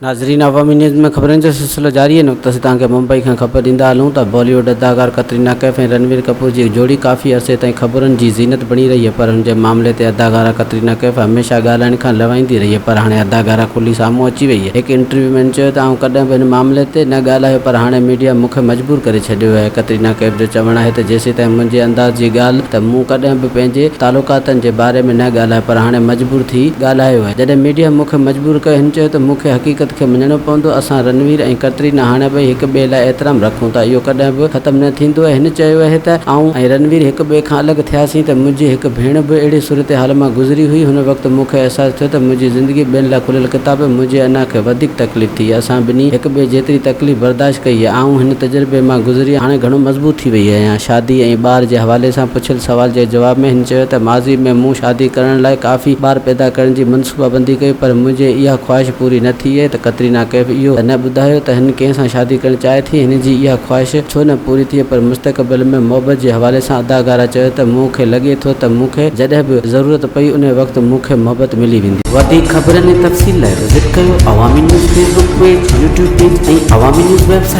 नाज़रीन, अवामी न्यूज़ में ख़बरनि जो सिलसिलो जारी है। नुक़्ते से तव्हांखे मुंबई खां ख़बर ॾींदा हलूं त बॉलीवुड अदाकार कतरीना कैफ़ ऐं रणवीर कपूर जी जोड़ी काफ़ी अरसे ताईं ख़बरुनि जी ज़ीनत बणी रही है, पर हुन जे मामले ते अदाकारा कतरीना कैफ़ हमेशह ॻाल्हाइण खां लवाईंदी रही है, पर हाणे अदाकारा खुली साम्हूं अची वई है। हिकु इंटरव्यू में चयो त आउं कॾहिं बि हिन मामले ते न ॻाल्हायो, पर हाणे मीडिया मूंखे मजबूर करे छॾियो आहे। कतरीना कैफ़ जो चवणु आहे त जेसीं ताईं मुंहिंजे अंदाज़ जी ॻाल्हि त मूं कॾहिं बि पंहिंजे तालुकातनि जे बारे में न ॻाल्हायो, पर हाणे मजबूर थी ॻाल्हायो आहे। जॾहिं मीडिया मूंखे मजबूर कयो, हिन चयो त मूंखे हक़ीक़त खे मञणो पवंदो। असां रणवीर ऐं कतरीना हाणे ॿई हिक ॿिए लाइ एतिराम रखूं था, इहो कॾहिं बि ख़तमु न थींदो आहे। हिन चयो आहे त आउं ऐं रणवीर हिक ॿिए खां अलॻि थियासीं त मुंहिंजी हिकु भेण बि अहिड़ी सूरत हाल मां गुज़री हुई। हुन वक़्तु मूंखे अहसासु थियो त मुंहिंजी ज़िंदगी ॿियनि लाइ खुलियल किताब, मुंहिंजे अञा खे वधीक तकलीफ़ थी। असां ॿिन्ही हिक ॿिए जेतिरी तकलीफ़ बर्दाश्त कई आहे। आउं हिन तजुर्बे मां गुज़री हाणे घणो मज़बूत थी वई आहियां। शादी ऐं ॿार जे हवाले सां पुछियल सवाल जे जवाब में हिन चयो त माज़ी में मूं शादी करण लाइ काफ़ी ॿार पैदा करण जी मनसूबाबंदी कई, पर मुंहिंजे इहा ख़्वाहिश पूरी न थी आहे। त कतरीना कैफ़ इहो न ॿुधायो त हिन कंहिं सां शादी करणु चाहे थी। हिन जी इहा ख़्वाहिश छो न पूरी थिए, पर मुस्तक़बिल में मोहबत जे हवाले सां अदाकारा चयो त मूंखे लॻे थो त मूंखे जॾहिं बि ज़रूरत पई उन वक़्तु मूंखे मोहबत मिली वेंदी। वधीक ख़बरनि ऐं तफ़सील लाइ विज़िट कयो अवामी news Facebook page, YouTube page ऐं अवामी न्यूज़ वेबसाइट।